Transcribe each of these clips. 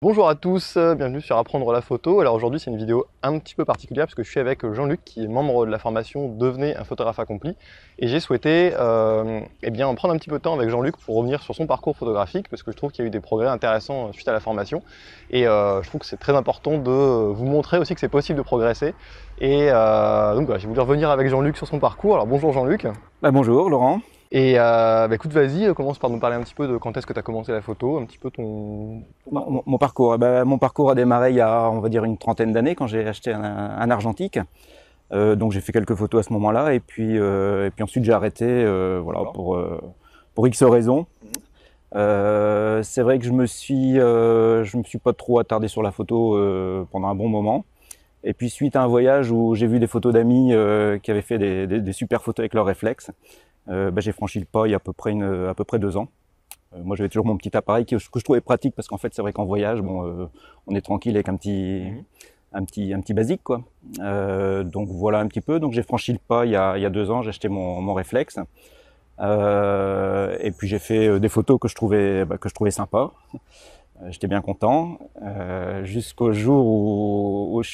Bonjour à tous, bienvenue sur Apprendre la photo. Alors aujourd'hui c'est une vidéo un petit peu particulière parce que je suis avec Jean-Luc qui est membre de la formation Devenez un photographe accompli et j'ai souhaité prendre un petit peu de temps avec Jean-Luc pour revenir sur son parcours photographique parce que je trouve qu'il y a eu des progrès intéressants suite à la formation et je trouve que c'est très important de vous montrer aussi que c'est possible de progresser et donc voilà, j'ai voulu revenir avec Jean-Luc sur son parcours. Alors bonjour Jean-Luc. Bonjour Laurent. Et écoute, vas-y, commence par nous parler un petit peu de quand est-ce que tu as commencé la photo, un petit peu ton parcours. Mon parcours, mon parcours a démarré il y a, on va dire, une trentaine d'années quand j'ai acheté un argentique. Donc j'ai fait quelques photos à ce moment-là et puis ensuite j'ai arrêté voilà, pour X raisons. C'est vrai que je me suis pas trop attardé sur la photo pendant un bon moment. Et puis suite à un voyage où j'ai vu des photos d'amis qui avaient fait des super photos avec leur réflexe, j'ai franchi le pas il y a à peu près 2 ans. Moi j'avais toujours mon petit appareil que je trouvais pratique parce qu'en fait c'est vrai qu'en voyage on est tranquille avec un petit basique quoi. Donc voilà un petit peu. Donc j'ai franchi le pas il y a 2 ans, j'ai acheté mon réflexe. Et puis j'ai fait des photos que je trouvais sympas. J'étais bien content jusqu'au jour où je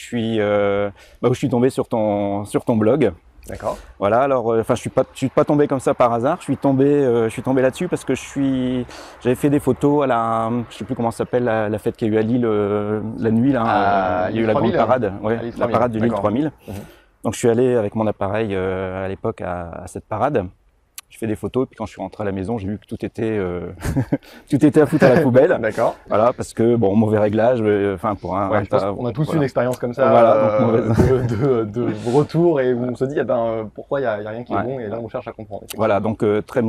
suis tombé sur ton blog. D'accord. Voilà, alors je suis pas tombé comme ça par hasard, je suis tombé là-dessus parce que j'avais fait des photos à je sais plus comment ça s'appelle, la fête qu'il y a eu à Lille la nuit là, il y a eu la grande parade, la parade de Lille 3000. Donc je suis allé avec mon appareil à l'époque à cette parade. Je fais des photos, puis quand je suis rentré à la maison, j'ai vu que tout était à foutre à la poubelle. D'accord. Voilà, parce que mauvais réglage, pour un. Ouais, je pense qu'on a tous une expérience comme ça, voilà, de retour et où on se dit pourquoi il y a rien qui est bon et là on cherche à comprendre. Voilà, donc très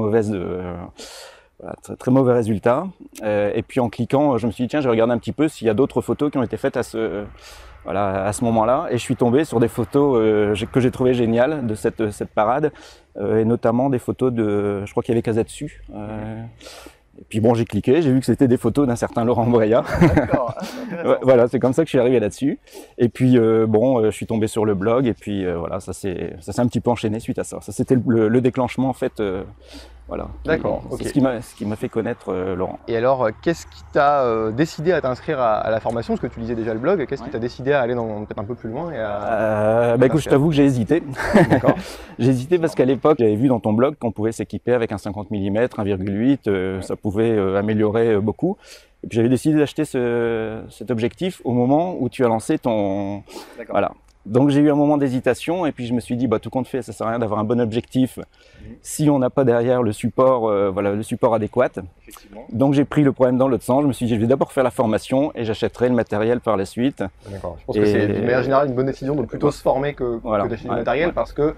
très mauvais résultat. Et puis en cliquant, je me suis dit tiens, je vais regarder un petit peu s'il y a d'autres photos qui ont été faites à ce moment-là, et je suis tombé sur des photos que j'ai trouvées géniales de cette parade, et notamment des photos je crois qu'il y avait Casatsu. Et puis j'ai cliqué, j'ai vu que c'était des photos d'un certain Laurent Breillat. D'accord. Voilà, c'est comme ça que je suis arrivé là-dessus. Et puis je suis tombé sur le blog, et puis voilà, ça s'est un petit peu enchaîné suite à ça. Ça c'était le déclenchement en fait. Voilà. D'accord. C'est ce qui m'a fait connaître Laurent. Et alors, qu'est-ce qui t'a décidé à t'inscrire à la formation? Parce que tu lisais déjà le blog, qu'est-ce qui t'a décidé à aller peut-être un peu plus loin écoute, je t'avoue que j'ai hésité. D'accord. J'ai hésité parce qu'à l'époque, j'avais vu dans ton blog qu'on pouvait s'équiper avec un 50 mm, 1,8, ça pouvait améliorer beaucoup. Et puis j'avais décidé d'acheter cet objectif au moment où tu as lancé ton... Voilà. Donc j'ai eu un moment d'hésitation et puis je me suis dit tout compte fait, ça sert à rien d'avoir un bon objectif si on n'a pas derrière le support adéquat. Donc j'ai pris le problème dans l'autre sens. Je me suis dit je vais d'abord faire la formation et j'achèterai le matériel par la suite. D'accord. Je pense que c'est d'une manière générale une bonne décision de plutôt se former que d'acheter du matériel parce que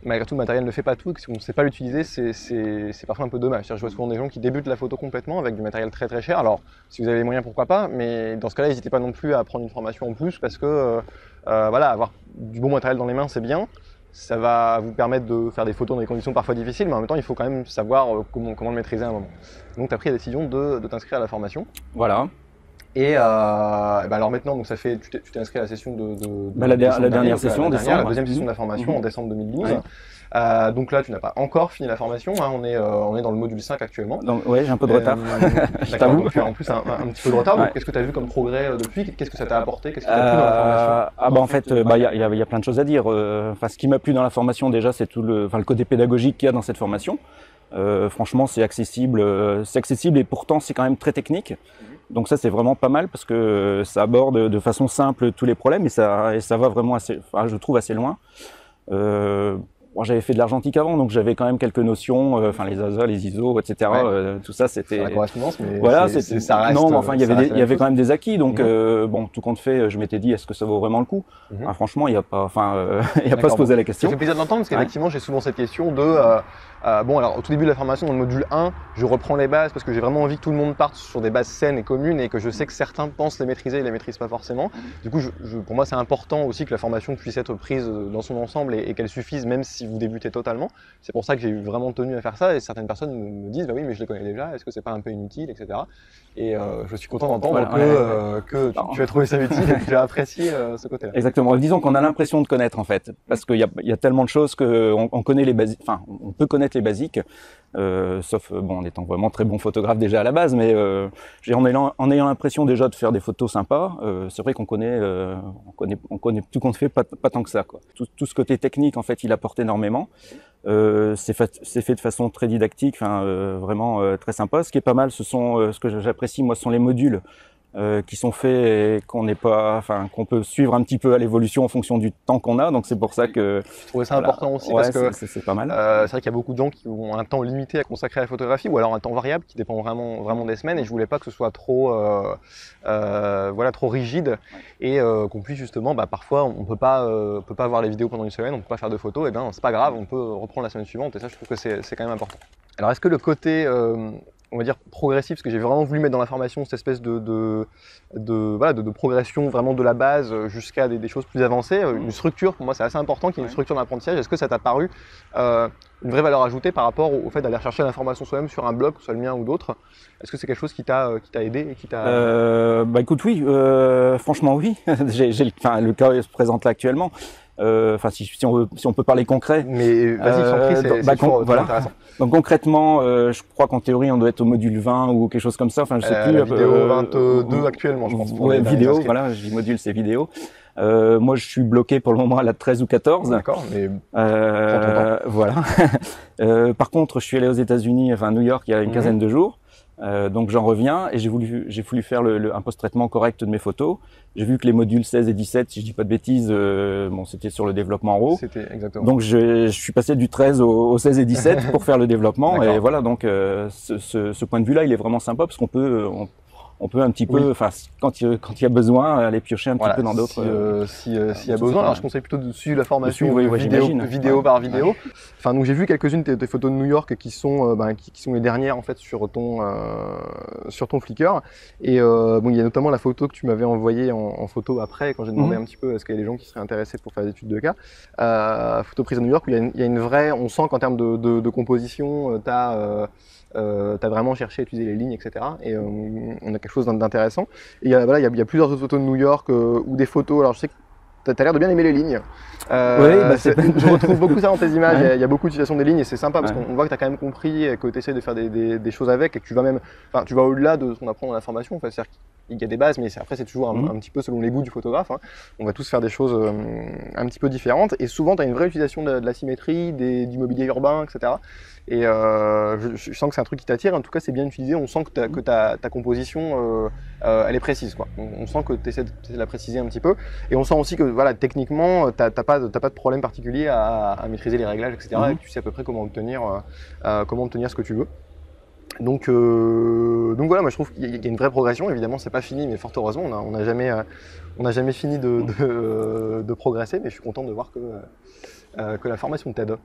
malgré tout, le matériel ne fait pas tout, et si on ne sait pas l'utiliser, c'est parfois un peu dommage. Je vois souvent des gens qui débutent la photo complètement avec du matériel très très cher. Alors, si vous avez les moyens, pourquoi pas, mais dans ce cas-là, n'hésitez pas non plus à prendre une formation en plus parce que avoir du bon matériel dans les mains, c'est bien. Ça va vous permettre de faire des photos dans des conditions parfois difficiles, mais en même temps, il faut quand même savoir comment le maîtriser à un moment. Donc, tu as pris la décision de t'inscrire à la formation. Voilà. Et alors maintenant, donc tu t'es inscrit à la session la dernière session, la deuxième session de la formation en décembre 2012. Ouais. Donc là, tu n'as pas encore fini la formation, hein, on est dans le module 5 actuellement. Oui, j'ai un peu de retard. Je t'avoue. Tu as en plus un petit peu de retard, donc qu'est-ce que tu as vu comme progrès depuis? Qu'est-ce que ça t'a apporté? Qu'est-ce qui t'a plu dans la formation? En fait, il y a plein de choses à dire. Ce qui m'a plu dans la formation déjà, c'est tout le côté pédagogique qu'il y a dans cette formation. Franchement, c'est accessible et pourtant c'est quand même très technique. Donc ça c'est vraiment pas mal parce que ça aborde de façon simple tous les problèmes et ça va vraiment assez, je trouve assez loin. J'avais fait de l'argentique avant, donc j'avais quand même quelques notions, les ASA, les ISO, etc. Tout ça c'était. La correspondance, mais voilà, ça reste. Non, mais il y avait quand même des acquis, donc tout compte fait, je m'étais dit est-ce que ça vaut vraiment le coup? Franchement, il y a pas à se poser la question. Ça fait plaisir de l'entendre parce qu'effectivement, j'ai souvent cette question de. Alors au tout début de la formation, dans le module 1, je reprends les bases parce que j'ai vraiment envie que tout le monde parte sur des bases saines et communes et que je sais que certains pensent les maîtriser et les maîtrisent pas forcément. Du coup, pour moi, c'est important aussi que la formation puisse être prise dans son ensemble et qu'elle suffise même si vous débutez totalement. C'est pour ça que j'ai vraiment tenu à faire ça et certaines personnes me disent oui, mais je les connais déjà, est-ce que c'est pas un peu inutile, etc. Et je suis content d'entendre que tu as trouvé ça utile et que tu as apprécié ce côté-là. Exactement. Disons qu'on a l'impression de connaître en fait, parce qu'il y a tellement de choses qu'on connaît les bases, on peut connaître les basiques. Sauf en étant vraiment très bon photographe déjà à la base, mais en ayant l'impression déjà de faire des photos sympas, c'est vrai qu'on connaît tout qu'on fait pas tant que ça, quoi. Tout ce côté technique en fait il apporte énormément. C'est fait de façon très didactique, vraiment très sympa. Ce qui est pas mal, ce que j'apprécie moi, ce sont les modules qui sont faits et qu'on peut suivre un petit peu à l'évolution en fonction du temps qu'on a. Donc c'est pour ça que je trouvais ça important aussi, parce que c'est pas mal. C'est vrai qu'il y a beaucoup de gens qui ont un temps limité à consacrer à la photographie, ou alors un temps variable qui dépend vraiment des semaines, et je voulais pas que ce soit trop rigide, et qu'on puisse justement, parfois on peut pas voir les vidéos pendant une semaine, on peut pas faire de photos, et ben c'est pas grave, on peut reprendre la semaine suivante, et ça je trouve que c'est quand même important. Alors est-ce que le côté on va dire progressif, parce que j'ai vraiment voulu mettre dans la formation cette espèce de progression vraiment de la base jusqu'à des choses plus avancées, une structure, pour moi c'est assez important qu'il y ait une structure d'apprentissage. Est-ce que ça t'a paru une vraie valeur ajoutée par rapport au fait d'aller chercher l'information soi-même sur un blog, que ce soit le mien ou d'autres? Est-ce que c'est quelque chose qui t'a aidé et qui t'a… Écoute, oui, franchement oui. Le cas se présente là actuellement. Si on peut parler concret. Mais vas-y, sans prie, c'est toujours intéressant. Donc concrètement, je crois qu'en théorie, on doit être au module 20 ou quelque chose comme ça. Enfin, je sais plus. La vidéo 22 actuellement, je pense. Ouais, vidéo, voilà, je dis module, c'est vidéo. Moi, je suis bloqué pour le moment à la 13 ou 14. D'accord, mais voilà. Par contre, je suis allé aux États-Unis, à New York, il y a une quinzaine de jours. Donc j'en reviens et j'ai voulu faire un post-traitement correct de mes photos. J'ai vu que les modules 16 et 17, si je dis pas de bêtises, c'était sur le développement RAW. C'était exactement. Donc je suis passé du 13 au 16 et 17 pour faire le développement. Et voilà, donc ce point de vue-là, il est vraiment sympa parce qu'on peut un petit peu, quand il y a besoin, aller piocher un petit peu dans d'autres. S'il y a besoin. Alors je conseille plutôt de suivre la formation vidéo par vidéo. Enfin, donc j'ai vu quelques-unes des photos de New York qui sont les dernières en fait sur ton Flickr. Et il y a notamment la photo que tu m'avais envoyée en photo après, quand j'ai demandé un petit peu est-ce qu'il y a des gens qui seraient intéressés pour faire des études de cas. Photo prise à New York où il y a une vraie, on sent qu'en termes de composition, t'as vraiment cherché à utiliser les lignes, etc. Et on a quelque chose d'intéressant. Et il y a plusieurs autres photos de New York ou des photos. Alors je sais que tu as l'air de bien aimer les lignes. Je retrouve beaucoup ça dans tes images. Il y a beaucoup d'utilisation des lignes et c'est sympa parce qu'on voit que tu as quand même compris que tu essaies de faire des choses avec et que tu vas au-delà de ce qu'on apprend dans la formation. C'est-à-dire qu'il y a des bases, mais après c'est toujours un petit peu selon les goûts du photographe. On va tous faire des choses un petit peu différentes. Et souvent, tu as une vraie utilisation de la symétrie, du mobilier urbain, etc. Et je sens que c'est un truc qui t'attire. En tout cas, c'est bien utilisé. On sent que ta composition, elle est précise, quoi. On sent que tu essaies de la préciser un petit peu. Et on sent aussi que techniquement, t'as pas de problème particulier à maîtriser les réglages, etc. Et que tu sais à peu près comment obtenir ce que tu veux. Donc voilà, moi je trouve qu'il y a une vraie progression. Évidemment, c'est pas fini, mais fort heureusement, on n'a jamais fini de progresser. Mais je suis content de voir que la formation t'aide.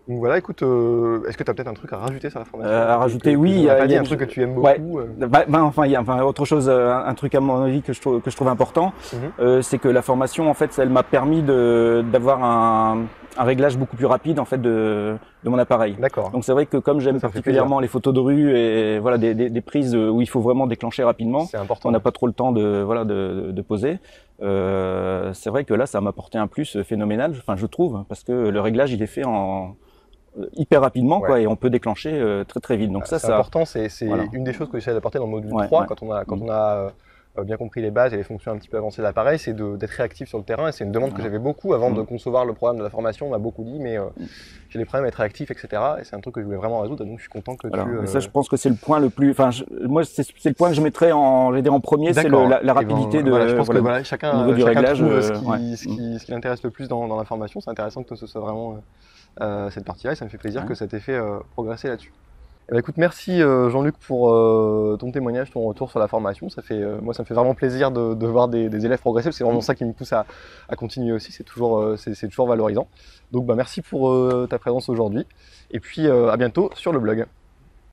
Donc voilà, écoute, est-ce que tu as peut-être un truc à rajouter sur la formation? À rajouter, oui. Il y a un truc que tu aimes beaucoup. Il y a autre chose, un truc à mon avis que je trouve important, c'est que la formation, en fait, elle m'a permis d'avoir un réglage beaucoup plus rapide en fait de mon appareil. D'accord. Donc c'est vrai que comme j'aime particulièrement les photos de rue et voilà des prises où il faut vraiment déclencher rapidement, c'est important. On n'a pas trop le temps de poser. C'est vrai que là, ça m'a apporté un plus phénoménal, je trouve, parce que le réglage il est fait hyper rapidement, quoi, et on peut déclencher très très vite. Donc c'est important, c'est une des choses que j'essaie d'apporter dans le module 3 quand on a bien compris les bases et les fonctions un petit peu avancées de l'appareil, c'est d'être réactif sur le terrain. Et c'est une demande que j'avais beaucoup avant de concevoir le programme de la formation. On m'a beaucoup dit, mais j'ai des problèmes à être réactif, etc. Et c'est un truc que je voulais vraiment résoudre. Donc je suis content que tu. Ça, je pense que c'est le point le plus. Moi, c'est le point que je mettrais en premier, c'est la rapidité je pense que chacun du réglage, trouve ce qui l'intéresse le plus dans la formation. C'est intéressant que ce soit vraiment cette partie-là. Et ça me fait plaisir que ça t'ait fait progresser là-dessus. Écoute, merci Jean-Luc pour ton témoignage, ton retour sur la formation. Moi, ça me fait vraiment plaisir de voir des élèves progresser. C'est vraiment ça qui me pousse à continuer aussi. C'est toujours valorisant. Donc, merci pour ta présence aujourd'hui. Et puis, à bientôt sur le blog.